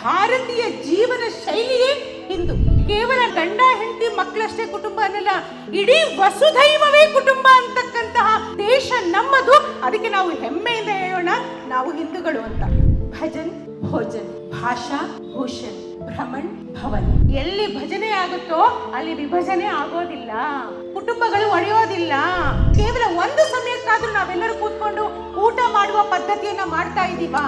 ಭಾರತೀಯ ಜೀವನ ಶೈಲಿಯೇ ಹಿಂದೂ. ಕೇವಲ ಗಂಡ ಹೆಂಡತಿ ಮಕ್ಕಳಷ್ಟೇ ಕುಟುಂಬ ಅನ್ನಲ್ಲ, ಇಡೀ ವಸುಧೈವವೇ ಕುಟುಂಬ ಅಂತಕ್ಕಂತಹ ದೇಶ ನಮ್ಮದು. ಅದಕ್ಕೆ ನಾವು ಹೆಮ್ಮೆಯಿಂದ ಹೇಳೋಣ, ನಾವು ಹಿಂದೂಗಳು ಅಂತ. ಭಜನ್ ಭೋಜನ್, ಭಾಷಾ ಭೂಷಣ್, ಭ್ರಮಣ್ ಭವನ್. ಎಲ್ಲಿ ಭಜನೆ ಆಗುತ್ತೋ ಅಲ್ಲಿ ವಿಭಜನೆ ಆಗೋದಿಲ್ಲ, ಕುಟುಂಬಗಳು ಒಡೆಯೋದಿಲ್ಲ. ಕೇವಲ ಒಂದು ಸಮಯಕ್ಕಾದ್ರೂ ನಾವೆಲ್ಲರೂ ಕೂತ್ಕೊಂಡು ಊಟ ಮಾಡುವ ಪದ್ಧತಿಯನ್ನ ಮಾಡ್ತಾ ಇದ್ದೀವಾ?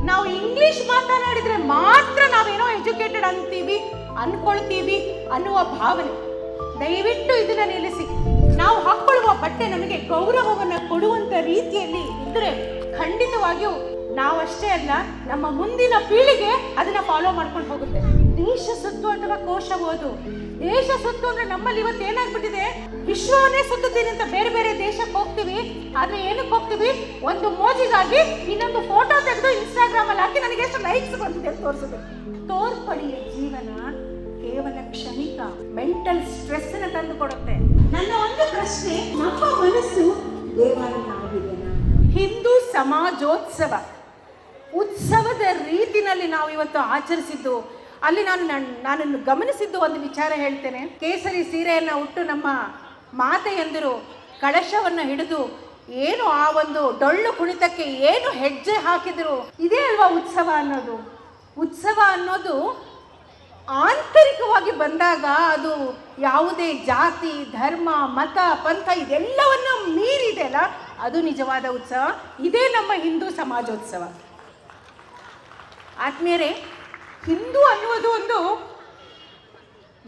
ನಾವು ಇಂಗ್ಲಿಷ್ ಮಾತನಾಡಿದ್ರೆ ಮಾತ್ರ ನಾವೇನೋ ಎಜುಕೇಟೆಡ್ ಅಂತೀವಿ, ಅನ್ಕೊಳ್ತೀವಿ ಅನ್ನುವ ಭಾವನೆ ದಯವಿಟ್ಟು ಇದನ್ನ ನಿಲ್ಲಿಸಿ. ನಾವು ಹಾಕೊಳ್ಳುವ ಬಟ್ಟೆ ನಮಗೆ ಗೌರವವನ್ನ ಕೊಡುವಂತ ರೀತಿಯಲ್ಲಿ ಇದ್ರೆ ಖಂಡಿತವಾಗಿಯೂ ನಾವಷ್ಟೇ ಅಲ್ಲ, ನಮ್ಮ ಮುಂದಿನ ಪೀಳಿಗೆ ಅದನ್ನ ಫಾಲೋ ಮಾಡ್ಕೊಂಡು ಹೋಗುತ್ತೆ. ದೇಶ ಸುತ್ತು ಅಥವಾ ಕೋಶ ಓದು. ದೇಶ ಸುತ್ತು ಅಂದ್ರೆ ನಮ್ಮಲ್ಲಿ ಇವತ್ತು ಏನಾಗ್ಬಿಟ್ಟಿದೆ, ವಿಶ್ವವನ್ನೇ ಸುತ್ತುತ್ತೀನಿ ಅಂತ ಬೇರೆ ಬೇರೆ ದೇಶಕ್ಕೆ ಹೋಗ್ತೀವಿ. ಆದ್ರೆ ಏನಕ್ಕೆ ಹೋಗ್ತೀವಿ? ಒಂದು ಮೋಜಿಗಾಗಿ ಇನ್ನೊಂದು ಫೋಟೋ ತೆಗೆದು ಇನ್ಸ್ಟಾಗ್ರಾಮ್ ಅಲ್ಲಿ ಹಾಕಿ ನನಗೆ ಎಷ್ಟು ಲೈಕ್ಸ್ ಬಂದಿದೆ ತೋರಿಸೋದು. ತೋರ್ಪಡಿಯ ಜೀವನ ಕೇವಲ ಕ್ಷಣಿಕ, ಮೆಂಟಲ್ ಸ್ಟ್ರೆಸ್ ನ ತಂದು ಕೊಡುತ್ತೆ. ನನ್ನ ಒಂದು ಪ್ರಶ್ನೆ, ನಮ್ಮ ಮನಸ್ಸು ದೇವಾಲಯ ಆಗಿದೆನಾ? ಹಿಂದೂ ಸಮಾಜೋತ್ಸವ ಉತ್ಸವದ ರೀತಿನಲ್ಲಿ ನಾವು ಇವತ್ತು ಆಚರಿಸಿದ್ದು, ಅಲ್ಲಿ ನಾನು ಗಮನಿಸಿದ್ದು ಒಂದು ವಿಚಾರ ಹೇಳ್ತೇನೆ. ಕೇಸರಿ ಸೀರೆಯನ್ನು ಉಟ್ಟು ನಮ್ಮ ಮಾತೆಯಂದರು ಕಳಶವನ್ನು ಹಿಡಿದು ಏನು ಆ ಒಂದು ಡೊಳ್ಳು ಕುಣಿತಕ್ಕೆ ಏನು ಹೆಜ್ಜೆ ಹಾಕಿದ್ರು. ಇದೇ ಅಲ್ವಾ ಉತ್ಸವ ಅನ್ನೋದು. ಉತ್ಸವ ಅನ್ನೋದು ಆಂತರಿಕವಾಗಿ ಬಂದಾಗ ಅದು ಯಾವುದೇ ಜಾತಿ, ಧರ್ಮ, ಮತ, ಪಂಥ ಇದೆಲ್ಲವನ್ನು ಮೀರಿದೆ ಅಲ್ಲ, ಅದು ನಿಜವಾದ ಉತ್ಸವ. ಇದೇ ನಮ್ಮ ಹಿಂದೂ ಸಮಾಜೋತ್ಸವ. ಆತ್ಮೀಯರೇ, ಹಿಂದೂ ಅನ್ನುವುದು ಒಂದು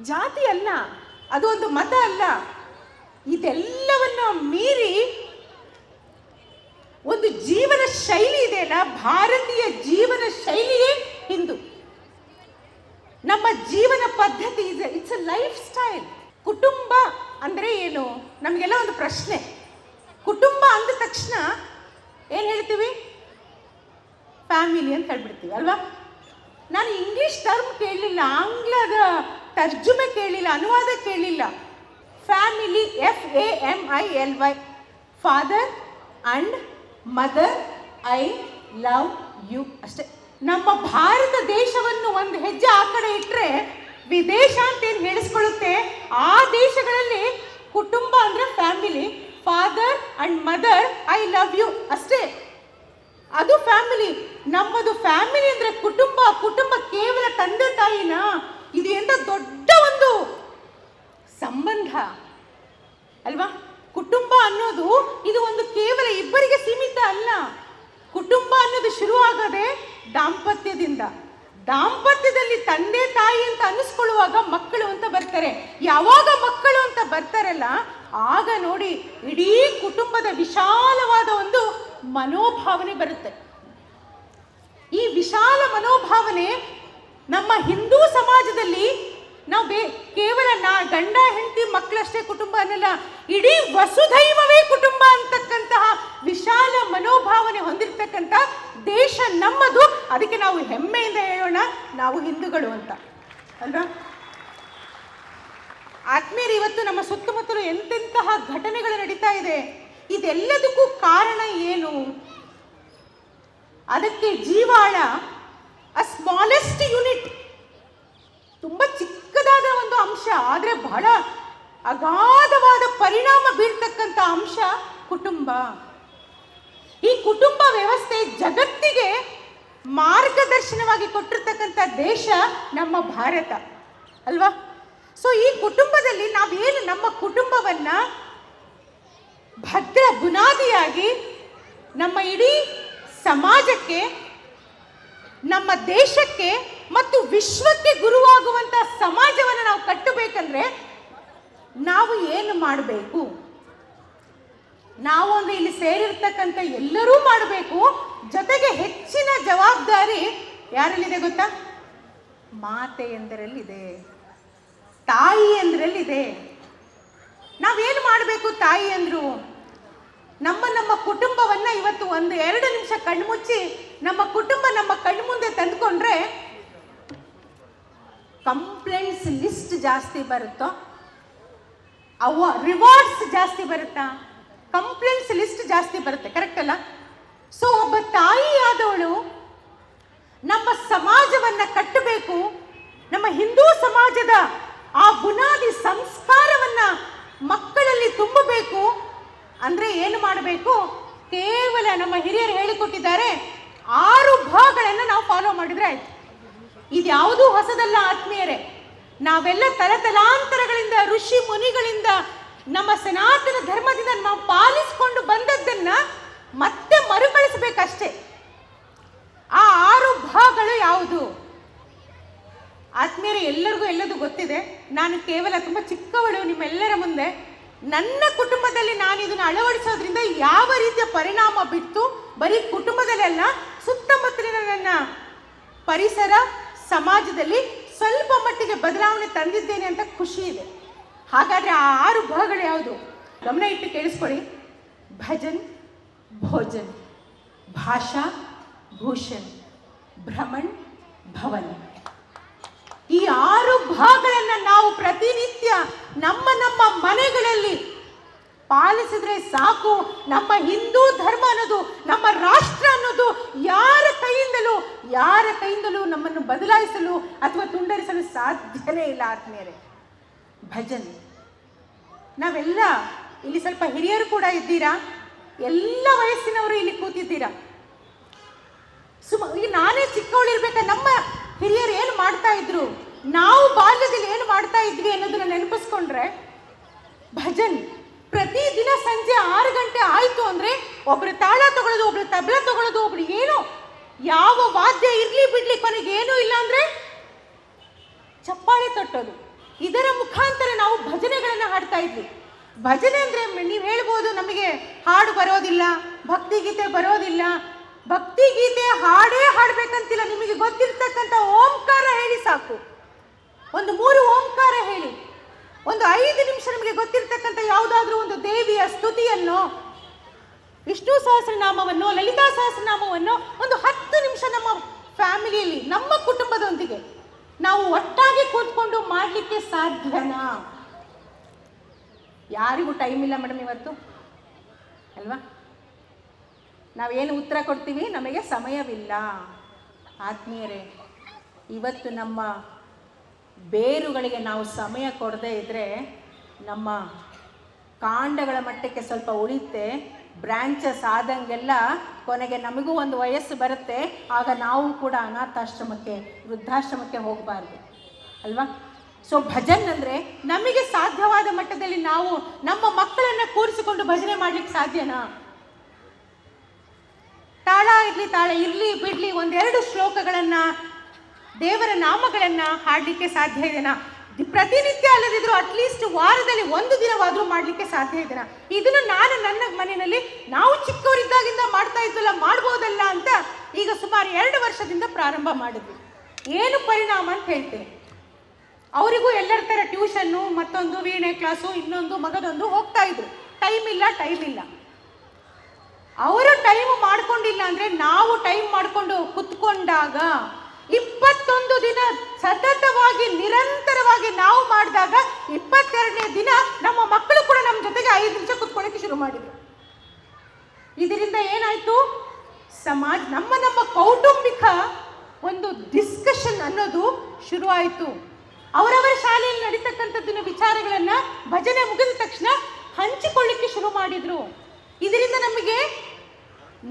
ಜಾತಿ ಅಲ್ಲ, ಅದು ಒಂದು ಮತ ಅಲ್ಲ. ಇದೆಲ್ಲವನ್ನ ಮೀರಿ ಒಂದು ಜೀವನ ಶೈಲಿ ಇದೆಯಲ್ಲ, ಭಾರತೀಯ ಜೀವನ ಶೈಲಿಯೇ ಹಿಂದೂ. ನಮ್ಮ ಜೀವನ ಪದ್ಧತಿ ಇದೆ, ಇಟ್ಸ್ ಅ ಲೈಫ್ ಸ್ಟೈಲ್. ಕುಟುಂಬ ಅಂದ್ರೆ ಏನು? ನಮಗೆಲ್ಲ ಒಂದು ಪ್ರಶ್ನೆ. ಕುಟುಂಬ ಅಂದ ತಕ್ಷಣ ಏನು ಹೇಳ್ತೀವಿ? ಫ್ಯಾಮಿಲಿ ಅಂತ ಹೇಳ್ಬಿಡ್ತೀವಿ ಅಲ್ವಾ? ನಾನು ಇಂಗ್ಲಿಷ್ ಟರ್ಮ್ ಕೇಳಲಿಲ್ಲ, ಆಂಗ್ಲದ ತರ್ಜುಮೆ ಕೇಳಲಿಲ್ಲ, ಅನುವಾದ ಕೇಳಲಿಲ್ಲ. Family, FAMILY, father and mother, I love you ಅಷ್ಟೇ. ನಮ್ಮ ಭಾರತ ದೇಶವನ್ನು ಒಂದು ಹೆಜ್ಜೆ ಆ ಕಡೆ ಇಟ್ಟರೆ ವಿದೇಶ ಅಂತ ಏನು ಹೇಳಿಸ್ಕೊಳ್ಳುತ್ತೆ, ಆ ದೇಶಗಳಲ್ಲಿ ಕುಟುಂಬ ಅಂದ್ರೆ family, father and mother, I love you ಅಷ್ಟೇ. ಅದು ಫ್ಯಾಮಿಲಿ. ನಮ್ಮದು ಫ್ಯಾಮಿಲಿ ಅಂದ್ರೆ ಕುಟುಂಬ. ಕುಟುಂಬ ಕೇವಲ ತಂದೆ ತಾಯಿನ, ಇದು ಎಂತ ದೊಡ್ಡ ಒಂದು ಸಂಬಂಧ ಅಲ್ವಾ? ಕುಟುಂಬ ಅನ್ನೋದು ಇದು ಒಂದು ಕೇವಲ ಇಬ್ಬರಿಗೆ ಸೀಮಿತ ಅಲ್ಲ. ಕುಟುಂಬ ಅನ್ನೋದು ಶುರುವಾಗದೆ ದಾಂಪತ್ಯದಿಂದ. ದಾಂಪತ್ಯದಲ್ಲಿ ತಂದೆ ತಾಯಿ ಅಂತ ಅನಿಸ್ಕೊಳ್ಳುವಾಗ ಮಕ್ಕಳು ಅಂತ ಬರ್ತಾರೆ. ಯಾವಾಗ ಮಕ್ಕಳು ಅಂತ ಬರ್ತಾರಲ್ಲ, ಆಗ ನೋಡಿ ಇಡೀ ಕುಟುಂಬದ ವಿಶಾಲವಾದ ಒಂದು ಮನೋಭಾವನೆ ಬರುತ್ತೆ. ಈ ವಿಶಾಲ ಮನೋಭಾವನೆ ನಮ್ಮ ಹಿಂದೂ ಸಮಾಜದಲ್ಲಿ ನಾವು ಕೇವಲ ಗಂಡ ಹೆಂಡತಿ ಮಕ್ಕಳಷ್ಟೇ ಕುಟುಂಬ ಅನ್ನಲ್ಲ, ಇಡೀ ವಸುಧೈವವೇ ಕುಟುಂಬ ಅಂತಕ್ಕಂತಹ ವಿಶಾಲ ಮನೋಭಾವನೆ ಹೊಂದಿರತಕ್ಕಂಥ ದೇಶ ನಮ್ಮದು. ಅದಕ್ಕೆ ನಾವು ಹೆಮ್ಮೆಯಿಂದ ಹೇಳೋಣ, ನಾವು ಹಿಂದೂಗಳು ಅಂತ ಅಲ್ವಾ? ಆತ್ಮೀಯರು, ಇವತ್ತು ನಮ್ಮ ಸುತ್ತಮುತ್ತಲು ಎಂತೆಂತಹ ಘಟನೆಗಳು ನಡೀತಾ ಇದೆ. ಇದೆಲ್ಲದಕ್ಕೂ ಕಾರಣ ಏನು? ಅದಕ್ಕೆ ಜೀವಾಳ, ಅ ಸ್ಮಾಲೆಸ್ಟ್ ಯೂನಿಟ್, ತುಂಬ ಚಿಕ್ಕದಾದ ಒಂದು ಅಂಶ, ಆದರೆ ಬಹಳ ಅಗಾಧವಾದ ಪರಿಣಾಮ ಬೀರ್ತಕ್ಕಂಥ ಅಂಶ ಕುಟುಂಬ. ಈ ಕುಟುಂಬ ವ್ಯವಸ್ಥೆ ಜಗತ್ತಿಗೆ ಮಾರ್ಗದರ್ಶನವಾಗಿ ಕೊಟ್ಟಿರ್ತಕ್ಕಂಥ ದೇಶ ನಮ್ಮ ಭಾರತ ಅಲ್ವಾ? ಸೊ ಈ ಕುಟುಂಬದಲ್ಲಿ ನಾವೇನು ನಮ್ಮ ಕುಟುಂಬವನ್ನ ಭದ್ರ ಬುನಾದಿಯಾಗಿ ನಮ್ಮ ಇಡೀ ಸಮಾಜಕ್ಕೆ, ನಮ್ಮ ದೇಶಕ್ಕೆ ಮತ್ತು ವಿಶ್ವಕ್ಕೆ ಗುರುವಾಗುವಂಥ ಸಮಾಜವನ್ನು ನಾವು ಕಟ್ಟಬೇಕಂದ್ರೆ ನಾವು ಏನು ಮಾಡಬೇಕು? ನಾವು ಅಂದ್ರೆ ಇಲ್ಲಿ ಸೇರಿರ್ತಕ್ಕಂಥ ಎಲ್ಲರೂ ಮಾಡಬೇಕು. ಜೊತೆಗೆ ಹೆಚ್ಚಿನ ಜವಾಬ್ದಾರಿ ಯಾರಲ್ಲಿದೆ ಗೊತ್ತಾ? ಮಾತೆಯಂದರಲ್ಲಿದೆ, ತಾಯಿಯಂದ್ರಲ್ಲಿದೆ. ನಾವೇನು ಮಾಡಬೇಕು? ತಾಯಿ ಅಂದ್ರು ನಮ್ಮ ಕುಟುಂಬವನ್ನ ಇವತ್ತು 1-2 ನಿಮಿಷ ಕಣ್ಮುಚ್ಚಿ ನಮ್ಮ ಕುಟುಂಬ ನಮ್ಮ ಕಣ್ಣು ಮುಂದೆ ತಂದುಕೊಂಡ್ರೆ ಕಂಪ್ಲೇಂಟ್ಸ್ ಲಿಸ್ಟ್ ಜಾಸ್ತಿ ಬರುತ್ತೋ, ರಿವಾರ್ಡ್ಸ್ ಜಾಸ್ತಿ ಬರುತ್ತಾ? ಕಂಪ್ಲೇಂಟ್ಸ್ ಲಿಸ್ಟ್ ಜಾಸ್ತಿ ಬರುತ್ತೆ, ಕರೆಕ್ಟ್ ಅಲ್ಲ? ಸೊ ಒಬ್ಬ ತಾಯಿ ಆದವಳು ನಮ್ಮ ಸಮಾಜವನ್ನು ಕಟ್ಟಬೇಕು, ನಮ್ಮ ಹಿಂದೂ ಸಮಾಜದ ಆ ಬುನಾದಿ ಸಂಸ್ಕಾರವನ್ನು ಮಕ್ಕಳಲ್ಲಿ ತುಂಬಬೇಕು ಅಂದರೆ ಏನು ಮಾಡಬೇಕು? ಕೇವಲ ನಮ್ಮ ಹಿರಿಯರು ಹೇಳಿಕೊಟ್ಟಿದ್ದಾರೆ 6 ಭಾಗಗಳನ್ನು ನಾವು ಫಾಲೋ ಮಾಡಿದರೆ ಆಯ್ತು. ಇದ್ಯಾವುದೂ ಹೊಸದಲ್ಲ ಆತ್ಮೀಯರೇ. ನಾವೆಲ್ಲ ತಲತಲಾಂತರಗಳಿಂದ ಋಷಿ ಮುನಿಗಳಿಂದ ನಮ್ಮ ಸನಾತನ ಧರ್ಮದಿಂದ ನಾವು ಪಾಲಿಸಿಕೊಂಡು ಬಂದದ್ದನ್ನ ಮತ್ತೆ ಮರುಕಳಿಸಬೇಕಷ್ಟೇ. ಆ 6 ಭಾಗಗಳು ಯಾವುದು? ಆತ್ಮೀಯರೇ, ಎಲ್ಲರಿಗೂ ಎಲ್ಲದೂ ಗೊತ್ತಿದೆ. ನಾನು ಕೇವಲ ತುಂಬ ಚಿಕ್ಕವಳು ನಿಮ್ಮೆಲ್ಲರ ಮುಂದೆ. ನನ್ನ ಕುಟುಂಬದಲ್ಲಿ ನಾನು ಇದನ್ನು ಅಳವಡಿಸೋದ್ರಿಂದ ಯಾವ ರೀತಿಯ ಪರಿಣಾಮ ಬಿತ್ತು, ಬರೀ ಕುಟುಂಬದಲ್ಲೆಲ್ಲ ಸುತ್ತಮುತ್ತಲಿನ ನನ್ನ ಪರಿಸರ ಸಮಾಜದಲ್ಲಿ ಸ್ವಲ್ಪ ಮಟ್ಟಿಗೆ ಬದಲಾವಣೆ ತಂದಿದ್ದೇನೆ ಅಂತ ಖುಷಿ ಇದೆ. ಹಾಗಾದರೆ ಆ 6 ಭಾಗಗಳು ಯಾವುದು? ಗಮನ ಇಟ್ಟು ಕೇಳಿಸ್ಕೊಳ್ಳಿ. ಭಜನ್, ಭೋಜನ್, ಭಾಷಾ, ಭೂಷಣ್, ಭ್ರಮಣ್, ಭವನ್. ಈ 6 ಭಾಗಗಳನ್ನು ನಾವು ಪ್ರತಿನಿತ್ಯ ನಮ್ಮ ನಮ್ಮ ಮನೆಗಳಲ್ಲಿ ಪಾಲಿಸಿದ್ರೆ ಸಾಕು. ನಮ್ಮ ಹಿಂದೂ ಧರ್ಮ ಅನ್ನೋದು, ನಮ್ಮ ರಾಷ್ಟ್ರ ಅನ್ನೋದು ಯಾರ ಕೈಯಿಂದಲೂ ನಮ್ಮನ್ನು ಬದಲಾಯಿಸಲು ಅಥವಾ ತುಂಡರಿಸಲು ಸಾಧ್ಯವೇ ಇಲ್ಲ ಆತ್ಮೀಯರೇ. ಭಜನ್, ನಾವೆಲ್ಲ ಇಲ್ಲಿ ಸ್ವಲ್ಪ ಹಿರಿಯರು ಕೂಡ ಇದ್ದೀರಾ, ಎಲ್ಲ ವಯಸ್ಸಿನವರು ಇಲ್ಲಿ ಕೂತಿದ್ದೀರಾ. ಈಗ ನಾನೇ ಚಿಕ್ಕವಳಿರ್ಬೇಕ, ನಮ್ಮ ಹಿರಿಯರು ಏನು ಮಾಡ್ತಾ ಇದ್ರು, ನಾವು ಬಾಲ್ಯದಲ್ಲಿ ಏನು ಮಾಡ್ತಾ ಇದ್ವಿ ಅನ್ನೋದನ್ನ ನೆನಪಿಸ್ಕೊಂಡ್ರೆ, ಭಜನ್ ಪ್ರತಿದಿನ ಸಂಜೆ 6 ಗಂಟೆ ಆಯ್ತು ಅಂದ್ರೆ ಒಬ್ರು ತಾಳ ತಗೊಳ್ಳೋದು, ಒಬ್ರು ತಬಲ ತಗೊಳ್ಳೋದು, ಒಬ್ರು ಏನೋ ಯಾವ ವಾದ್ಯ ಇರ್ಲಿ ಬಿಡ್ಲಿ, ಕೊನೆಗೆ ಏನೂ ಇಲ್ಲ ಅಂದ್ರೆ ಚಪ್ಪಾಳೆ ತಟ್ಟೋದು. ಇದರ ಮುಖಾಂತರ ನಾವು ಭಜನೆಗಳನ್ನು ಹಾಡ್ತಾ ಇದ್ವಿ. ಭಜನೆ ಅಂದ್ರೆ ನೀವು ಹೇಳ್ಬೋದು ನಮಗೆ ಹಾಡು ಬರೋದಿಲ್ಲ, ಭಕ್ತಿಗೀತೆ ಬರೋದಿಲ್ಲ. ಭಕ್ತಿಗೀತೆ ಹಾಡೇ ಹಾಡ್ಬೇಕಂತಿಲ್ಲ. ನಿಮಗೆ ಗೊತ್ತಿರ್ತಕ್ಕಂಥ ಓಂಕಾರ ಹೇಳಿ ಸಾಕು. ಒಂದು 3 ಓಂಕಾರ ಹೇಳಿ, ಒಂದು 5 ನಿಮಿಷ ನಿಮಗೆ ಗೊತ್ತಿರ್ತಕ್ಕಂಥ ಯಾವುದಾದ್ರೂ ಒಂದು ದೇವಿಯ ಸ್ತುತಿಯನ್ನು, ವಿಷ್ಣು ಸಹಸ್ರನಾಮವನ್ನು, ಲಲಿತಾ ಸಹಸ್ರನಾಮವನ್ನು ಒಂದು 10 ನಿಮಿಷ ನಮ್ಮ ಫ್ಯಾಮಿಲಿಯಲ್ಲಿ, ನಮ್ಮ ಕುಟುಂಬದೊಂದಿಗೆ ನಾವು ಒಟ್ಟಾಗಿ ಕೂತ್ಕೊಂಡು ಮಾಡಲಿಕ್ಕೆ ಸಾಧ್ಯನಾ? ಯಾರಿಗೂ ಟೈಮ್ ಇಲ್ಲ ಮೇಡಮ್ ಇವತ್ತು, ಅಲ್ವಾ? ನಾವೇನು ಉತ್ತರ ಕೊಡ್ತೀವಿ, ನಮಗೆ ಸಮಯವಿಲ್ಲ. ಆತ್ಮೀಯರೇ, ಇವತ್ತು ನಮ್ಮ ಬೇರುಗಳಿಗೆ ನಾವು ಸಮಯ ಕೊಡದೇ ಇದ್ದರೆ ನಮ್ಮ ಕಾಂಡಗಳ ಮಟ್ಟಕ್ಕೆ ಸ್ವಲ್ಪ ಉಳಿತೆ, ಬ್ರ್ಯಾಂಚಸ್ ಆದಂಗೆಲ್ಲ ಕೊನೆಗೆ ನಮಗೂ ಒಂದು ವಯಸ್ಸು ಬರುತ್ತೆ. ಆಗ ನಾವು ಕೂಡ ಅನಾಥಾಶ್ರಮಕ್ಕೆ, ವೃದ್ಧಾಶ್ರಮಕ್ಕೆ ಹೋಗಬಾರ್ದು, ಅಲ್ವಾ? ಸೊ ಭಜನ್ ಅಂದರೆ ನಮಗೆ ಸಾಧ್ಯವಾದ ಮಟ್ಟದಲ್ಲಿ ನಾವು ನಮ್ಮ ಮಕ್ಕಳನ್ನು ಕೂರಿಸಿಕೊಂಡು ಭಜನೆ ಮಾಡಲಿಕ್ಕೆ ಸಾಧ್ಯನಾ? ತಾಳ ಇರಲಿ ಬಿಡಲಿ, 1-2 ಶ್ಲೋಕಗಳನ್ನು, ದೇವರ ನಾಮಗಳನ್ನು ಹಾಡಲಿಕ್ಕೆ ಸಾಧ್ಯ ಇದೆನಾ? ಪ್ರತಿನಿತ್ಯ ಅಲ್ಲದಿದ್ರು ಅಟ್ಲೀಸ್ಟ್ ವಾರದಲ್ಲಿ 1 ದಿನವಾದರೂ ಮಾಡಲಿಕ್ಕೆ ಸಾಧ್ಯ ಇದೆನಾ? ಇದನ್ನು ನಾನು ನನ್ನ ಮನೆಯಲ್ಲಿ ನಾವು ಚಿಕ್ಕವರಿದ್ದಾಗಿಂದ ಮಾಡ್ತಾ ಇದ್ವಲ್ಲ, ಮಾಡ್ಬೋದಲ್ಲ ಅಂತ ಈಗ ಸುಮಾರು 2 ವರ್ಷದಿಂದ ಪ್ರಾರಂಭ ಮಾಡಿದ್ವಿ. ಏನು ಪರಿಣಾಮ ಅಂತ ಹೇಳ್ತೇನೆ. ಅವರಿಗೂ ಎಲ್ಲರ ಥರ ಟ್ಯೂಷನ್ನು, ಮತ್ತೊಂದು ವೀಣೆ ಕ್ಲಾಸು, ಇನ್ನೊಂದು ಮಗದೊಂದು ಹೋಗ್ತಾ ಇದ್ರು. ಟೈಮ್ ಇಲ್ಲ. ಅವರು ಟೈಮ್ ಮಾಡ್ಕೊಂಡಿಲ್ಲ ಅಂದರೆ ನಾವು ಟೈಮ್ ಮಾಡಿಕೊಂಡು ಕುತ್ಕೊಂಡಾಗ 21 ದಿನ ಸತತವಾಗಿ ನಿರಂತರವಾಗಿ ನಾವು ಮಾಡಿದಾಗ 22ನೇ ದಿನ ನಮ್ಮ ಮಕ್ಕಳು ಕೂಡ ನಮ್ಮ ಜೊತೆಗೆ 5 ನಿಮಿಷ ಕುತ್ಕೊಳ್ಳೋಕೆ ಶುರು ಮಾಡಿದ್ರು. ಇದರಿಂದ ಏನಾಯ್ತು? ಸಮಾಜ, ನಮ್ಮ ಕೌಟುಂಬಿಕ ಒಂದು ಡಿಸ್ಕಷನ್ ಅನ್ನೋದು ಶುರುವಾಯಿತು. ಅವರವರ ಶಾಲೆಯಲ್ಲಿ ನಡೀತಕ್ಕಂಥದ್ದನ್ನ ವಿಚಾರಗಳನ್ನು ಭಜನೆ ಮುಗಿದ ತಕ್ಷಣ ಹಂಚಿಕೊಳ್ಳಿಕ್ಕೆ ಶುರು ಮಾಡಿದ್ರು. ಇದರಿಂದ ನಮಗೆ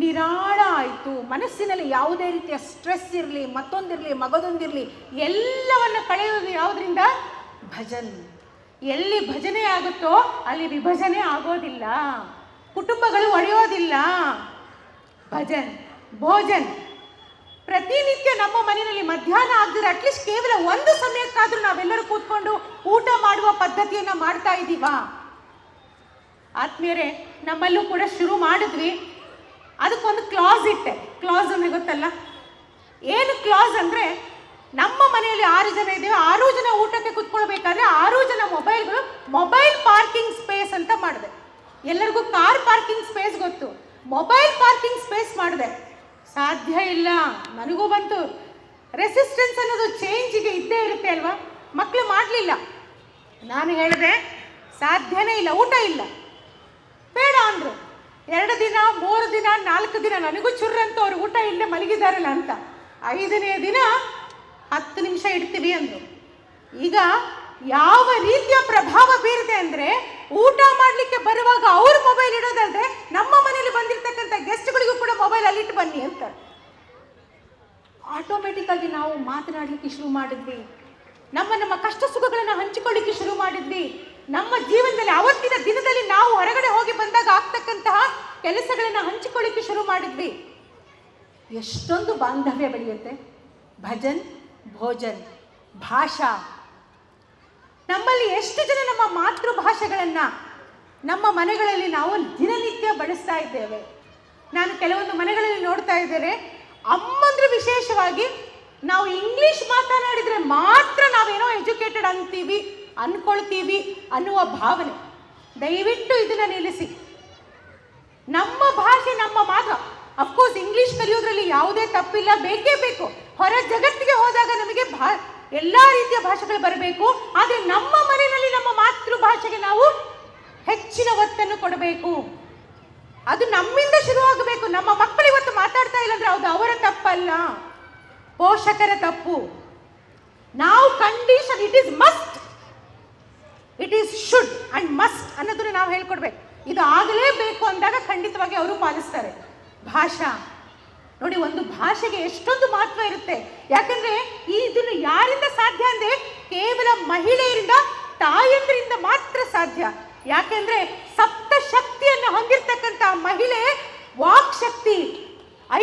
ನಿರಾಳ ಆಯಿತು. ಮನಸ್ಸಿನಲ್ಲಿ ಯಾವುದೇ ರೀತಿಯ ಸ್ಟ್ರೆಸ್ ಇರಲಿ, ಮತ್ತೊಂದಿರಲಿ, ಮಗದೊಂದಿರಲಿ, ಎಲ್ಲವನ್ನು ಕಳೆಯೋದು ಯಾವುದರಿಂದ? ಭಜನ್. ಎಲ್ಲಿ ಭಜನೆ ಆಗುತ್ತೋ ಅಲ್ಲಿ ವಿಭಜನೆ ಆಗೋದಿಲ್ಲ, ಕುಟುಂಬಗಳು ಒಡೆಯೋದಿಲ್ಲ. ಭಜನ್, ಭೋಜನ್ ಪ್ರತಿನಿತ್ಯ ನಮ್ಮ ಮನೆಯಲ್ಲಿ ಮಧ್ಯಾಹ್ನ ಆಗದಿರ ಅಟ್ಲೀಸ್ಟ್ ಕೇವಲ 1 ಸಮಯಕ್ಕಾದರೂ ನಾವೆಲ್ಲರೂ ಕೂತ್ಕೊಂಡು ಊಟ ಮಾಡುವ ಪದ್ಧತಿಯನ್ನು ಮಾಡ್ತಾ ಇದ್ದೀವಾ? ಆತ್ಮೀಯರೇ, ನಮ್ಮಲ್ಲೂ ಕೂಡ ಶುರು ಮಾಡಿದ್ವಿ. ಅದಕ್ಕೊಂದು ಕ್ಲಾಸ್ ಇಟ್ಟೆ. ಕ್ಲಾಸ್ ಅಂದರೆ ಗೊತ್ತಲ್ಲ ಏನು? ಕ್ಲಾಸ್ ಅಂದರೆ ನಮ್ಮ ಮನೆಯಲ್ಲಿ 6 ಜನ ಇದ್ದೇವೆ, 6 ಜನ ಊಟಕ್ಕೆ ಕೂತ್ಕೊಳ್ಬೇಕಾದ್ರೆ 6 ಜನ ಮೊಬೈಲ್ ಪಾರ್ಕಿಂಗ್ ಸ್ಪೇಸ್ ಅಂತ ಮಾಡಿದೆ. ಎಲ್ಲರಿಗೂ ಕಾರ್ ಪಾರ್ಕಿಂಗ್ ಸ್ಪೇಸ್ ಗೊತ್ತು, ಮೊಬೈಲ್ ಪಾರ್ಕಿಂಗ್ ಸ್ಪೇಸ್ ಮಾಡಿದೆ. ಸಾಧ್ಯ ಇಲ್ಲ. ನನಗೂ ಬಂತು. ರೆಸಿಸ್ಟೆನ್ಸ್ ಅನ್ನೋದು ಚೇಂಜಿಗೆ ಇದ್ದೇ ಇರುತ್ತೆ ಅಲ್ವಾ? ಮಕ್ಕಳು ಮಾಡಲಿಲ್ಲ. ನಾನು ಹೇಳಿದೆ ಸಾಧ್ಯನೇ ಇಲ್ಲ, ಊಟ ಇಲ್ಲ, ಬೇಡ ಅಂದರು. 2 ದಿನ, 3 ದಿನ, 4 ದಿನ ನನಗೂ ಚುರ್ರಂತ ಅವ್ರು ಊಟ ಇಲ್ಲದೆ ಮಲಗಿದಾರಲ್ಲ ಅಂತ 5ನೇ ದಿನ 10 ನಿಮಿಷ ಇಡ್ತೀವಿ ಅಂದರು. ಈಗ ಯಾವ ರೀತಿಯ ಪ್ರಭಾವ ಬೀರಿದೆ ಅಂದರೆ, ಊಟ ಮಾಡಲಿಕ್ಕೆ ಬರುವಾಗ ಅವ್ರ ಮೊಬೈಲ್ ಇಡೋದಲ್ಲದೆ ನಮ್ಮ ಮನೇಲಿ ಬಂದಿರತಕ್ಕಂಥ ಗೆಸ್ಟ್ಗಳಿಗೂ ಕೂಡ ಮೊಬೈಲ್ ಅಲ್ಲಿಟ್ಟು ಬನ್ನಿ ಅಂತ. ಆಟೋಮೆಟಿಕ್ಕಾಗಿ ನಾವು ಮಾತನಾಡಲಿಕ್ಕೆ ಶುರು ಮಾಡಿದ್ವಿ, ನಮ್ಮ ಕಷ್ಟ ಸುಖಗಳನ್ನು ಹಂಚಿಕೊಳ್ಳಿಕ್ಕೆ ಶುರು ಮಾಡಿದ್ವಿ. ನಮ್ಮ ಜೀವನದಲ್ಲಿ ಅವತ್ತಿನ ದಿನದಲ್ಲಿ ನಾವು ಹೊರಗಡೆ ಹೋಗಿ ಬಂದಾಗ ಆಗ್ತಕ್ಕಂತಹ ಕೆಲಸಗಳನ್ನು ಹಂಚಿಕೊಳ್ಳಿಕ್ಕೆ ಶುರು ಮಾಡಿದ್ವಿ. ಎಷ್ಟೊಂದು ಬಾಂಧವ್ಯ ಬೆಳೆಯುತ್ತೆ. ಭಜನ್, ಭೋಜನ್, ಭಾಷಾ. ನಮ್ಮಲ್ಲಿ ಎಷ್ಟು ಜನ ನಮ್ಮ ಮಾತೃಭಾಷೆಗಳನ್ನು ನಮ್ಮ ಮನೆಗಳಲ್ಲಿ ನಾವು ದಿನನಿತ್ಯ ಬಳಸ್ತಾ ಇದ್ದೇವೆ. ನಾನು ಕೆಲವೊಂದು ಮನೆಗಳಲ್ಲಿ ನೋಡ್ತಾ ಇದ್ದೇನೆ, ಅಮ್ಮಂದ್ರೆ ವಿಶೇಷವಾಗಿ ನಾವು ಇಂಗ್ಲಿಷ್ ಮಾತನಾಡಿದರೆ ಮಾತ್ರ ನಾವೇನೋ ಎಜುಕೇಟೆಡ್ ಅನ್ಕೊಳ್ತೀವಿ ಅನ್ನುವ ಭಾವನೆ. ದಯವಿಟ್ಟು ಇದನ್ನು ನಿಲ್ಲಿಸಿ. ನಮ್ಮ ಭಾಷೆ, ನಮ್ಮ ಮಾತು. ಅಫ್ಕೋರ್ಸ್ ಇಂಗ್ಲಿಷ್ ಕಲಿಯೋದ್ರಲ್ಲಿ ಯಾವುದೇ ತಪ್ಪಿಲ್ಲ, ಬೇಕೇ ಬೇಕು. ಹೊರ ಜಗತ್ತಿಗೆ ಹೋದಾಗ ನಮಗೆ ಎಲ್ಲ ರೀತಿಯ ಭಾಷೆಗಳು ಬರಬೇಕು. ಆದರೆ ನಮ್ಮ ಮನೆಯಲ್ಲಿ ನಮ್ಮ ಮಾತೃಭಾಷೆಗೆ ನಾವು ಹೆಚ್ಚಿನ ಒತ್ತನ್ನು ಕೊಡಬೇಕು. ಅದು ನಮ್ಮಿಂದ ಶುರುವಾಗಬೇಕು. ನಮ್ಮ ಮಕ್ಕಳು ಇವತ್ತು ಮಾತಾಡ್ತಾ ಇಲ್ಲ ಅಂದ್ರೆ ಅದು ಅವರ ತಪ್ಪಲ್ಲ, ಪೋಷಕರ ತಪ್ಪು. ನಾವು condition, it is must, it is should and must ಅನ್ನೋದನ್ನು ನಾವು ಹೇಳ್ಕೊಡ್ಬೇಕು. ಇದು ಆಗಲೇಬೇಕು ಅಂದಾಗ ಖಂಡಿತವಾಗಿ ಅವರು ಪಾಲಿಸ್ತಾರೆ. ಭಾಷಾ ನೋಡಿ, ಒಂದು ಭಾಷೆಗೆ ಎಷ್ಟೊಂದು ಮಹತ್ವ ಇರುತ್ತೆ. ಯಾಕಂದ್ರೆ ಇದನ್ನು ಯಾರಿಂದ ಸಾಧ್ಯ ಅಂದ್ರೆ ಕೇವಲ ಮಹಿಳೆಯರಿಂದ, ತಾಯಂದ್ರಿಂದ ಮಾತ್ರ ಸಾಧ್ಯ. ಯಾಕೆಂದ್ರೆ ಸಪ್ತ ಶಕ್ತಿಯನ್ನು ಹೊಂದಿರತಕ್ಕಂಥ ಮಹಿಳೆ ವಾಕ್ ಶಕ್ತಿ,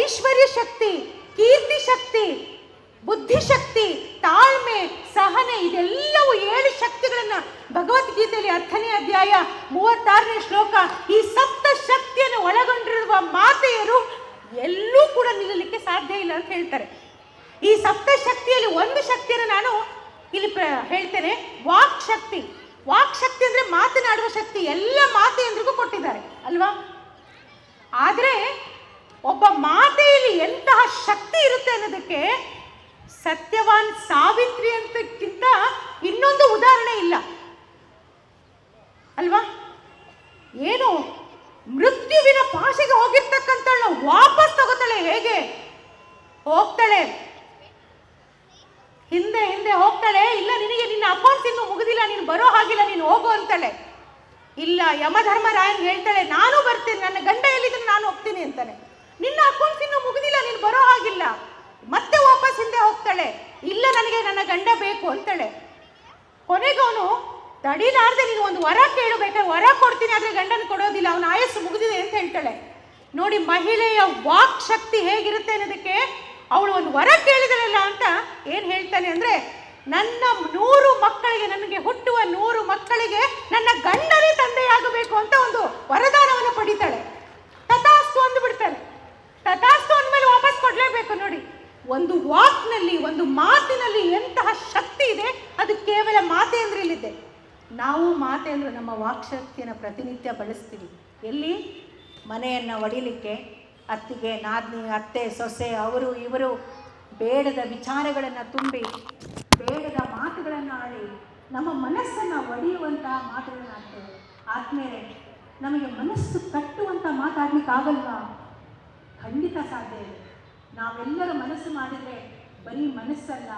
ಐಶ್ವರ್ಯ ಶಕ್ತಿ, ಕೀರ್ತಿ ಶಕ್ತಿ, ಬುದ್ಧಿಶಕ್ತಿ, ತಾಳ್ಮೆ, ಸಹನೆ, ಇದೆಲ್ಲವೂ 7 ಶಕ್ತಿಗಳನ್ನು ಭಗವದ್ಗೀತೆಯಲ್ಲಿ 10ನೇ ಅಧ್ಯಾಯ 36ನೇ ಶ್ಲೋಕ ಈ ಸಪ್ತ ಶಕ್ತಿಯನ್ನು ಒಳಗೊಂಡಿರುವ ಮಾತೆಯರು ಎಲ್ಲೂ ಕೂಡ ನಿಲ್ಲಲಿಕ್ಕೆ ಸಾಧ್ಯ ಇಲ್ಲ ಅಂತ ಹೇಳ್ತಾರೆ. ಈ ಸಪ್ತ ಶಕ್ತಿಯಲ್ಲಿ ಒಂದು ಶಕ್ತಿಯನ್ನು ನಾನು ಇಲ್ಲಿ ಹೇಳ್ತೇನೆ, ವಾಕ್ ಶಕ್ತಿ. ವಾಕ್ ಶಕ್ತಿ ಅಂದ್ರೆ ಮಾತನಾಡುವ ಶಕ್ತಿ. ಎಲ್ಲ ಮಾತೆಯಂದ್ರಿಗೂ ಕೊಟ್ಟಿದ್ದಾರೆ ಅಲ್ವಾ? ಆದರೆ ಒಬ್ಬ ಮಾತೆಯಲ್ಲಿ ಎಂತಹ ಶಕ್ತಿ ಇರುತ್ತೆ ಅನ್ನೋದಕ್ಕೆ ಸತ್ಯವಾನ್ ಸಾವಿತ್ರಿ ಅಂತಕ್ಕಿಂತ ಇನ್ನೊಂದು ಉದಾಹರಣೆ ಇಲ್ಲ ಅಲ್ವಾ? ಏನು ಮೃತ್ಯುವಿನ ಪಾಶೆಗೆ ಹೋಗಿರ್ತಕ್ಕಂಥವಳು ವಾಪಸ್ ತಗೋತಾಳೆ. ಹೇಗೆ ಹೋಗ್ತಾಳೆ? ಹಿಂದೆ ಹಿಂದೆ ಹೋಗ್ತಾಳೆ. ಇಲ್ಲ, ನಿನಗೆ ನಿನ್ನ ಅಕೌಂಟ್ಸ್ ಇನ್ನೂ ಮುಗಿದಿಲ್ಲ, ನೀನು ಬರೋ ಹಾಗಿಲ್ಲ, ನೀನು ಹೋಗು ಅಂತಾಳೆ. ಇಲ್ಲ, ಯಮಧರ್ಮರಾಯನ್ ಹೇಳ್ತಾಳೆ, ನಾನು ಬರ್ತೇನೆ, ನನ್ನ ಗಂಡ ಎಲ್ಲಿದ್ರೆ ನಾನು ಹೋಗ್ತೀನಿ ಅಂತಾನೆ. ನಿನ್ನ ಅಕೌಂಟ್ಸ್ ಇನ್ನೂ ಮುಗಿದಿಲ್ಲ, ನೀನು ಬರೋ ಹಾಗಿಲ್ಲ. ಮತ್ತೆ ವಾಪಸ್ ಹಿಂದೆ ಹೋಗ್ತಾಳೆ. ಇಲ್ಲ, ನನಗೆ ನನ್ನ ಗಂಡ ಬೇಕು ಅಂತಾಳೆ. ಕೊನೆಗವನು ತಡಿಲಾರ್ದೆ ನೀನು ಒಂದು ವರ ಕೇಳು, ಬೇಕಾದ್ರೆ ವರ ಕೊಡ್ತೀನಿ, ಆದರೆ ಗಂಡನ ಕೊಡೋದಿಲ್ಲ, ಅವನ ಆಯಸ್ಸು ಮುಗಿದಿದೆ ಅಂತ ಹೇಳ್ತಾಳೆ. ನೋಡಿ, ಮಹಿಳೆಯ ವಾಕ್ ಶಕ್ತಿ ಹೇಗಿರುತ್ತೆ ಅನ್ನೋದಕ್ಕೆ ಅವಳು ಒಂದು ವರ ಕೇಳಿದಳಲ್ಲ ಅಂತ ಏನು ಹೇಳ್ತಾನೆ ಅಂದರೆ, ನನ್ನ 100 ಮಕ್ಕಳಿಗೆ, ನನಗೆ ಹುಟ್ಟುವ 100 ಮಕ್ಕಳಿಗೆ ನನ್ನ ಗಂಡನೇ ತಂದೆಯಾಗಬೇಕು ಅಂತ ಒಂದು ವರದಾನವನ್ನು ಪಡಿತಾಳೆ. ತಥಾಸ್ತು ಅಂದುಬಿಡ್ತಾನೆ. ತಥಾಸ್ತು ಅಂದಮೇಲೆ ವಾಪಸ್ ಕೊಡಲೇಬೇಕು. ನೋಡಿ, ಒಂದು ವಾಕ್ನಲ್ಲಿ, ಒಂದು ಮಾತಿನಲ್ಲಿ ಎಂತಹ ಶಕ್ತಿ ಇದೆ, ಅದು ಕೇವಲ ಮಾತೆಯಂದ್ರಲ್ಲಿದೆ. ನಾವು ಮಾತೆಯಂದ್ರು ನಮ್ಮ ವಾಕ್ಶಕ್ತಿಯನ್ನು ಪ್ರತಿನಿತ್ಯ ಬಳಸ್ತೀವಿ. ಎಲ್ಲಿ? ಮನೆಯನ್ನು ಒಡಿಲಿಕ್ಕೆ, ಅತ್ತಿಗೆ, ನಾದ್ನಿ, ಅತ್ತೆ, ಸೊಸೆ, ಅವರು ಇವರು ಬೇಡದ ವಿಚಾರಗಳನ್ನು ತುಂಬಿ, ಬೇಡದ ಮಾತುಗಳನ್ನು ಆಡಿ, ನಮ್ಮ ಮನಸ್ಸನ್ನು ಒಡೆಯುವಂತಹ ಮಾತುಗಳನ್ನು ಆಡ್ತೇವೆ. ಆದ್ಮೇಲೆ ನಮಗೆ ಮನಸ್ಸು ಕಟ್ಟುವಂಥ ಮಾತಾಡ್ಲಿಕ್ಕಾಗಲ್ವಾ? ಖಂಡಿತ ಸಾಧ್ಯ ಇದೆ. ನಾವೆಲ್ಲರೂ ಮನಸ್ಸು ಮಾಡಿದರೆ ಬರೀ ಮನಸ್ಸಲ್ಲ,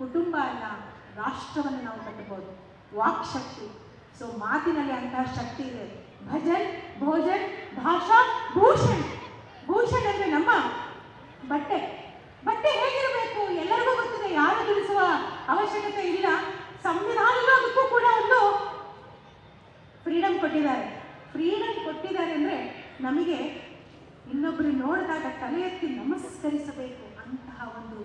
ಕುಟುಂಬ ಅಲ್ಲ, ರಾಷ್ಟ್ರವನ್ನು ನಾವು ಕಟ್ಟಬಹುದು. ವಾಕ್ ಶಕ್ತಿ. ಸೊ ಮಾತಿನಲ್ಲಿ ಅಂತಹ ಶಕ್ತಿ ಇದೆ. ಭಜನ್, ಭೋಜನ್, ಭಾಷಾ, ಭೂಷಣ್. ಭೂಷಣ್ ಅಂದರೆ ನಮ್ಮ ಬಟ್ಟೆ. ಬಟ್ಟೆ ಹೇಗಿರಬೇಕು ಎಲ್ಲರಿಗೂ ಗೊತ್ತಿದೆ, ಯಾರು ತಿಳಿಸುವ ಅವಶ್ಯಕತೆ ಇಲ್ಲ. ಸಂವಿಧಾನದಲ್ಲೂ ಅದಕ್ಕೂ ಕೂಡ ಒಂದು ಫ್ರೀಡಮ್ ಕೊಟ್ಟಿದ್ದಾರೆ. ಫ್ರೀಡಮ್ ಕೊಟ್ಟಿದ್ದಾರೆ ಅಂದರೆ ನಮಗೆ ಇನ್ನೊಬ್ಬರು ನೋಡಿದಾಗ ತಲೆ ಎತ್ತಿ ನಮಸ್ಕರಿಸಬೇಕು ಅಂತಹ ಒಂದು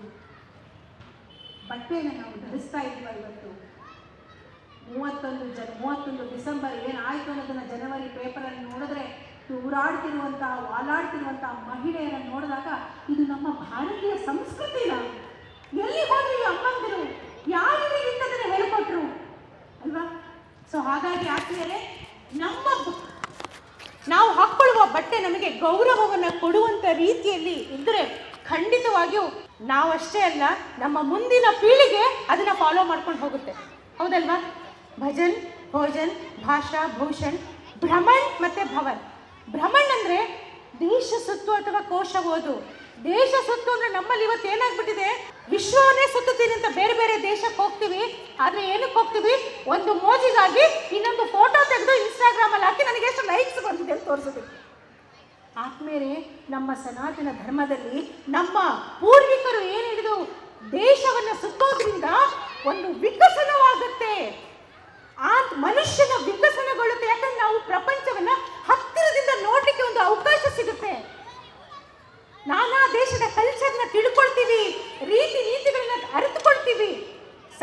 ಬಟ್ಟೆಯನ್ನು ನಾವು ಧರಿಸ್ತಾ ಇದ್ದೀವ. ಇವತ್ತು 31 ಡಿಸೆಂಬರ್ ಏನಾಯಿತು ಅನ್ನೋದನ್ನು ಜನವರಿ ಪೇಪರಲ್ಲಿ ನೋಡಿದ್ರೆ ತೂರಾಡ್ತಿರುವಂಥ, ವಾಲಾಡ್ತಿರುವಂಥ ಮಹಿಳೆಯರನ್ನು ನೋಡಿದಾಗ ಇದು ನಮ್ಮ ಭಾರತೀಯ ಸಂಸ್ಕೃತಿನ ಎಲ್ಲಿ ಹೋದ್ರಿ ಅಮ್ಮಂದಿರು, ಯಾರು ಇಂಥದನ್ನು ಹೇಳಿಕೊಟ್ರು ಅಲ್ವಾ? ಸೊ ಹಾಗಾಗಿ ಆದ್ಮೇಲೆ ನಾವು ಹಾಕ್ಕೊಳ್ಳುವ ಬಟ್ಟೆ ನಮಗೆ ಗೌರವವನ್ನು ಕೊಡುವಂಥ ರೀತಿಯಲ್ಲಿ ಇದ್ದರೆ ಖಂಡಿತವಾಗಿಯೂ ನಾವಷ್ಟೇ ಅಲ್ಲ, ನಮ್ಮ ಮುಂದಿನ ಪೀಳಿಗೆ ಅದನ್ನು ಫಾಲೋ ಮಾಡ್ಕೊಂಡು ಹೋಗುತ್ತೆ. ಹೌದಲ್ವಾ? ಭಜನ್, ಭೋಜನ್, ಭಾಷಾ, ಭೂಷಣ್, ಭ್ರಮಣ್ ಮತ್ತು ಭವನ್. ಭ್ರಮಣ್ ಅಂದರೆ ದೇಶ ಸುತ್ತು ಅಥವಾ ಕೋಶ ಓದು. ದೇಶ ಸುತ್ತು ಅಂದ್ರೆ ನಮ್ಮಲ್ಲಿ ಇವತ್ತು ಏನಾಗ್ಬಿಟ್ಟಿದೆ, ವಿಶ್ವವನ್ನೇ ಸುತ್ತುತ್ತೀನಿ ಅಂತ ಬೇರೆ ಬೇರೆ ದೇಶಕ್ಕೆ ಹೋಗ್ತೀವಿ. ಆದ್ರೆ ಏನಕ್ಕೆ ಹೋಗ್ತೀವಿ? ಒಂದು ಮೋಜಿಗಾಗಿ ಇನ್ನೊಂದು ಫೋಟೋ ತೆಗೆದು ಇನ್ಸ್ಟಾಗ್ರಾಮ್ ಅಲ್ಲಿ ಹಾಕಿ ನನಗೆ ಎಷ್ಟು ಲೈಕ್ಸ್ ಬಂದಿದೆ ಅಂತ ತೋರಿಸೋದು. ಆದ್ಮೇಲೆ ನಮ್ಮ ಸನಾತನ ಧರ್ಮದಲ್ಲಿ ನಮ್ಮ ಪೂರ್ವಿಕರು ಏನು ಹಿಡಿದು ದೇಶವನ್ನು ಸುತ್ತೋದ್ರಿಂದ ಒಂದು ವಿಕಸನವಾಗುತ್ತೆ, ಆ ಮನುಷ್ಯನ ವಿಕಸನಗೊಳ್ಳುತ್ತೆ. ಯಾಕಂದ್ರೆ ನಾವು ಪ್ರಪಂಚವನ್ನ ಹತ್ತಿರದಿಂದ ನೋಡ್ಲಿಕ್ಕೆ ಒಂದು ಅವಕಾಶ ಸಿಗುತ್ತೆ. ನಾನಾ ದೇಶದ ಕಲ್ಚರ್ನ ತಿಳ್ಕೊಳ್ತೀವಿ, ರೀತಿ ನೀತಿಗಳನ್ನ ಅರಿತುಕೊಳ್ತೀವಿ,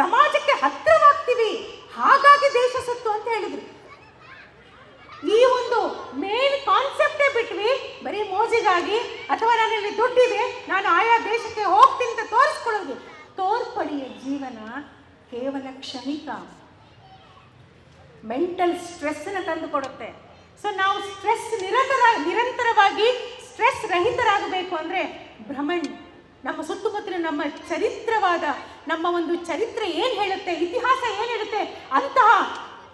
ಸಮಾಜಕ್ಕೆ ಹತ್ತಿರವಾಗ್ತೀವಿ. ಹಾಗಾಗಿ ದೇಶ ಸುತ್ತು ಅಂತ ಹೇಳಿದ್ರು. ಈ ಒಂದು ಮೇನ್ ಕಾನ್ಸೆಪ್ಟೇ ಬಿಟ್ವಿ ಬರೀ ಮೋಜಿಗಾಗಿ, ಅಥವಾ ನನ್ನಲ್ಲಿ ದುಡ್ಡಿದೆ ನಾನು ಆಯಾ ದೇಶಕ್ಕೆ ಹೋಗ್ತೀನಿ ಅಂತ ತೋರಿಸ್ಕೊಳ್ಳೋದು. ತೋರ್ಪಡಿಯ ಜೀವನ ಕೇವಲ ಕ್ಷಣಿಕ, ಮೆಂಟಲ್ ಸ್ಟ್ರೆಸ್ನ ತಂದು ಕೊಡುತ್ತೆ. ಸೊ ನಾವು ಸ್ಟ್ರೆಸ್ ನಿರಂತರವಾಗಿ ಸ್ಟ್ರೆಸ್ ರಹಿತರಾಗಬೇಕು ಅಂದರೆ ಬ್ರಹ್ಮಣ್ ನಮ್ಮ ಸುತ್ತಮುತ್ತಲಿನ ನಮ್ಮ ಚರಿತ್ರವಾದ ನಮ್ಮ ಒಂದು ಚರಿತ್ರೆ ಏನು ಹೇಳುತ್ತೆ, ಇತಿಹಾಸ ಏನು ಹೇಳುತ್ತೆ, ಅಂತಹ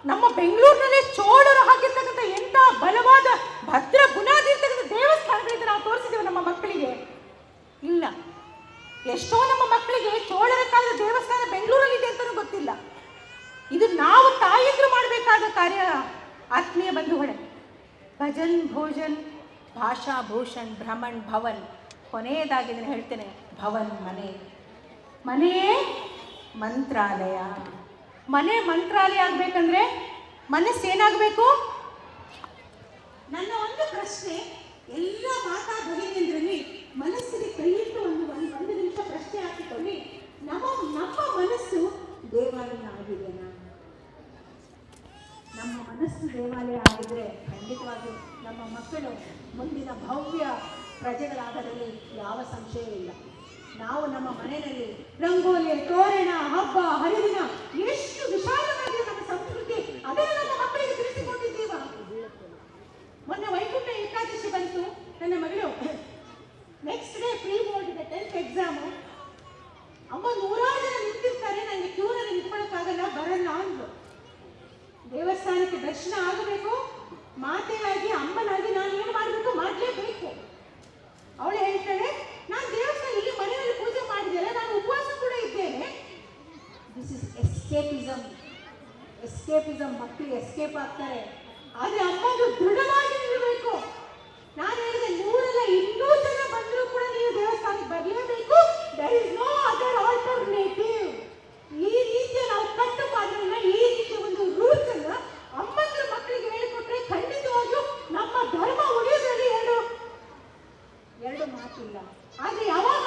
ನಮ್ಮ ಬೆಂಗಳೂರಿನಲ್ಲೇ ಚೋಳರು ಹಾಕಿರ್ತಕ್ಕಂಥ ಎಂಥ ಬಲವಾದ ಭದ್ರ ಬುನಾದಿ ಇರ್ತಕ್ಕಂಥ ದೇವಸ್ಥಾನಗಳಿಂದ ನಾವು ತೋರಿಸಿದ್ದೇವೆ ನಮ್ಮ ಮಕ್ಕಳಿಗೆ. ಇಲ್ಲ, ಎಷ್ಟೋ ನಮ್ಮ ಮಕ್ಕಳಿಗೆ ಚೋಳರ ಕಾಲದ ದೇವಸ್ಥಾನ ಬೆಂಗಳೂರಲ್ಲಿದೆ ಅಂತಲೂ ಗೊತ್ತಿಲ್ಲ. ಇದು ನಾವು ತಾಯಿದ್ರು ಮಾಡಬೇಕಾದ ಕಾರ್ಯ. ಆತ್ಮೀಯ ಬಂಧುಗಳೇ, ಭಜನ್ ಭೋಜನ್ ಭಾಷಾ ಭೂಷಣ್ ಭ್ರಮಣ್ ಭವನ್, ಕೊನೆಯದಾಗಿ ಇದನ್ನು ಹೇಳ್ತೇನೆ, ಭವನ್ ಮನೆ, ಮನೆಯೇ ಮಂತ್ರಾಲಯ. ಮನೆ ಮಂತ್ರಾಲಯ ಆಗ್ಬೇಕಂದ್ರೆ ಮನಸ್ಸೇನಾಗಬೇಕು? ನನ್ನ ಒಂದು ಪ್ರಶ್ನೆ, ಎಲ್ಲ ಮಾತಾ ಭಗಿನಿಯಂದ್ರಲ್ಲಿ ಮನಸ್ಸಿಗೆ ಕೈಯಿಟ್ಟು ಒಂದು ನಿಮಿಷ ಪ್ರಶ್ನೆ ಹಾಕಿಕೊಳ್ಳಿ. ನಮ್ಮ ಮನಸ್ಸು ದೇವಾಲಯ ಆಗಿದೆನಾ? ನಮ್ಮ ಮನಸ್ಸು ದೇವಾಲಯ ಆಗಿದ್ರೆ ಖಂಡಿತವಾಗಿಯೂ ನಮ್ಮ ಮಕ್ಕಳು ಮುಂದಿನ ಭವ್ಯ ಪ್ರಜೆಗಳಾಗೋದ್ರಲ್ಲಿ ಯಾವ ಸಂಶಯ ಇಲ್ಲ. ನಾವು ನಮ್ಮ ಮನೆಯಲ್ಲಿ ರಂಗೋಲಿ, ತೋರಣ, ಹಬ್ಬ ಹರಿದಿನ ಎಷ್ಟು ವಿಶಾಲವಾಗಿದೆ ನಮ್ಮ ಸಂಸ್ಕೃತಿ, ಅದನ್ನು ನಮ್ಮ ಮಕ್ಕಳಿಗೆ ತಿಳಿಸಿಕೊಟ್ಟಿದ್ದೀವ. ಮೊನ್ನೆ ವೈಕುಂಠ ಏಕಾದಶಿ ಬಂತು. ನನ್ನ ಮಗಳು ನೆಕ್ಸ್ಟ್ ಡೇ ಪ್ರೀ ಬೋರ್ಡ್ ಇದೆ, 10th ಎಕ್ಸಾಮು. ಅಮ್ಮ 100 ಜನ ನಿಂತಿರ್ತಾರೆ, ನನಗೆ ಕ್ಯೂನಲ್ಲಿ ನಿಂತ್ಕೊಳ್ಳೋಕ್ಕಾಗಲ್ಲ, ಬರಲ್ಲ ಅಂದ್ರು. ದೇವಸ್ಥಾನಕ್ಕೆ ದರ್ಶನ ಆಗಬೇಕು, ಮಾತೆಯಾಗಿ ಅಮ್ಮನಾಗಿ ನಾನು ಏನು ಮಾಡಬೇಕು, ಮಾಡಲೇಬೇಕು. ಅವಳು ಹೇಳ್ತಾಳೆ, ನಾನು ದೇವಸ್ಥಾನ ಇಲ್ಲಿ ಮನೆಯಲ್ಲಿ ಪೂಜೆ ಮಾಡಿದ್ದೇನೆ, ನಾನು ಉಪವಾಸ ಕೂಡ ಇದ್ದೇನೆ. This is escapism. ಮಕ್ಕಳು ಎಸ್ಕೇಪ್ ಆಗ್ತಾರೆ. ಆದರೆ ಅಮ್ಮದು ದೃಢವಾಗಿ ನಿಲ್ಲಬೇಕು. ನಾನು ಹೇಳಿದೆ, 100 ಅಲ್ಲ 200 ಜನ ಬಂದರೂ ಕೂಡ ನೀವು ದೇವಸ್ಥಾನಕ್ಕೆ ಬರಲೇಬೇಕು. There is no other alternative. ಈ ರೀತಿಯ ನಾವು ಕಟ್ಟುಪಾಡನ್ನ, ಈ ರೀತಿಯ ಒಂದು ರೂಲ್ಸ್ ಅನ್ನ ಅಮ್ಮಂದ್ರ ಮಕ್ಕಳಿಗೆ ಹೇಳಿಕೊಟ್ರೆ ಖಂಡಿತವಾಗಿಯೂ ನಮ್ಮ ಧರ್ಮ ಉಳಿಯೋದ್ರಲ್ಲಿ ಎರಡು ಮಾತಿಲ್ಲ. ಆದ್ರೆ ಯಾವಾಗ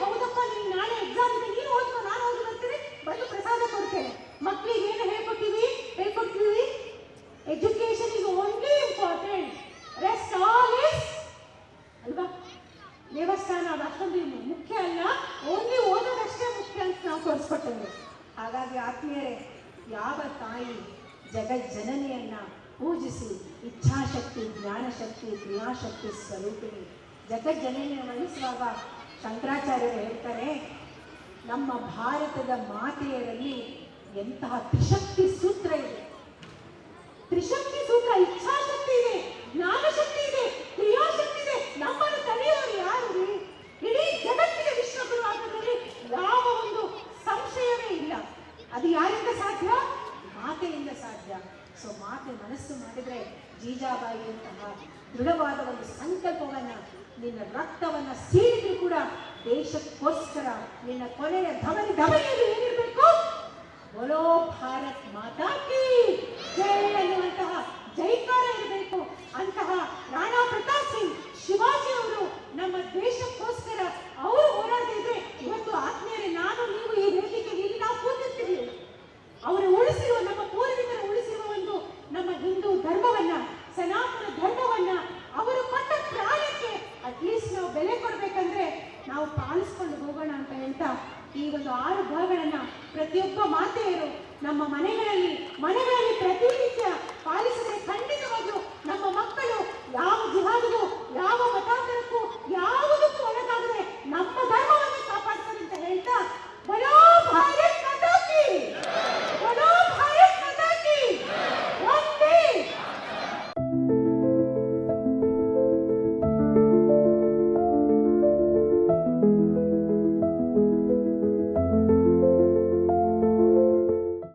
ಹೌದಪ್ಪ ನೀನು ನಾಳೆ ಎಕ್ಸಾಮ್ ಇದೆ, ನೀನು ಓದ್ಕೊ, ನಾನು ಓದಿ ಬರ್ತೀನಿ, ಬಂದು ಪ್ರಸಾದ ಕೊಡ್ತೇನೆ. ಮಕ್ಕಳಿಗೆ ಏನು ಹೇಳ್ಕೊಡ್ತೀವಿ? Education is only important, rest all is ಅಲ್ವಾ? ದೇವಸ್ಥಾನ ಅದು ಅಷ್ಟೊಂದು ಮುಖ್ಯ ಅಲ್ಲ, ಓನ್ಲಿ ಓದೋದಷ್ಟೇ ಮುಖ್ಯ ಅಂತ ನಾವು ತೋರಿಸ್ಕೊಟ್ಟೇವೆ. ಹಾಗಾಗಿ ಆತ್ಮೀಯರೇ, ಯಾವ ತಾಯಿ ಜಗಜ್ಜನನಿಯನ್ನ ಪೂಜಿಸಿ ಇಚ್ಛಾಶಕ್ತಿ, ಜ್ಞಾನಶಕ್ತಿ, ಕ್ರಿಯಾಶಕ್ತಿ ಸ್ವರೂಪಿಣಿ ಜಗಜ್ಜನನಿಯನ್ನು ವರ್ಣಿಸುವಾಗ ಶಂಕರಾಚಾರ್ಯರು ಹೇಳ್ತಾರೆ, ನಮ್ಮ ಭಾರತದ ಮಾತೆಯರಲ್ಲಿ ಎಂತಹ ತ್ರಿಶಕ್ತಿ ಸೂತ್ರ ಇದೆ. ತ್ರಿಶಕ್ತಿ ಸೂತ್ರ, ಇಚ್ಛಾಶಕ್ತಿ ಇದೆ, ಜ್ಞಾನಶಕ್ತಿ ಇದೆ, ಕ್ರಿಯಾಶಕ್ತಿ ಇದೆ. ನಮ್ಮನ್ನು ತಡೆಯೋರು ಯಾರು? ಇಡೀ ಜಗತ್ತಿಗೆ ವಿಶ್ವಗುರು ಆಗೋದ್ರಲ್ಲಿ ಯಾವ ಒಂದು ಸಂಶಯವೇ ಇಲ್ಲ. ಅದು ಯಾರಿಂದ ಸಾಧ್ಯ? ಮಾತೆಯಿಂದ ಸಾಧ್ಯ. ಸೊ ಮಾತೆ ಮನಸ್ಸು ಮಾಡಿದ್ರೆ ಜೀಜಾಬಾಯಿಯಂತಹ ದೃಢವಾದ ಒಂದು ಸಂಕಲ್ಪವನ್ನ, ನಿನ್ನ ರಕ್ತವನ್ನ ಸೀಳಿದ್ರು ಕೂಡ ದೇಶಕ್ಕೋಸ್ಕರ ನಿನ್ನ ಕೊನೆಯ ಧಮನಿಯಲ್ಲಿ ಏನಿರಬೇಕು? ಬೋಲೋ ಭಾರತ್ ಮಾತಾ ಕೀ ಜೈ ಅನ್ನುವಂತಹ ಜೈಕಾರ ಇರಬೇಕು. ಅಂತಹ ರಾಣಾ ಪ್ರತಾಪ್ ಸಿಂಗ್, ಶಿವಾಜಿ ಅವರು ನಮ್ಮ ದೇಶಕ್ಕೋಸ್ಕರ ಅವರು ಹೋರಾಡಿದ್ರೆ ಇವತ್ತು ಆತ್ಮೀಯರೇ, ನಾನು ನೀವು ಈ ವೇದಿಕೆಯಲ್ಲಿ ನಾವು ಕೂತಿರ್ತೀವಿ. ಅವರು ಉಳಿಸಿರುವ, ನಮ್ಮ ಪೂರ್ವಿಕರು ಉಳಿಸಿರುವ ಒಂದು ನಮ್ಮ ಹಿಂದೂ ಧರ್ಮವನ್ನ, ಸನಾತನ ಧರ್ಮವನ್ನ, ಅವರು ಕೊಟ್ಟ ಪ್ರಾಣಕ್ಕೆ ಅಟ್ಲೀಸ್ಟ್ ನಾವು ಬೆಲೆ ಕೊಡ್ಬೇಕಂದ್ರೆ ನಾವು ಪಾಲಿಸ್ಕೊಂಡು ಹೋಗೋಣ ಅಂತ ಹೇಳ್ತಾ, ಈ ಒಂದು 6 ಭಾಗಗಳನ್ನ ಪ್ರತಿಯೊಬ್ಬ ಮಾತೆಯರು ನಮ್ಮ ಮನೆಗಳಲ್ಲಿ ಪ್ರತಿನಿತ್ಯ ಪಾಲಿಸಿದರೆ ಖಂಡಿತವಾಗಿಯೂ ನಮ್ಮ ಮಕ್ಕಳು ಯಾವ ಜಿಹಾದಿಗೂ, ಯಾವ ಮತಾಂತರಕ್ಕೂ, ಯಾವುದಕ್ಕೂ ಒಳಗಾಗದೆ ನಮ್ಮ ಧರ್ಮ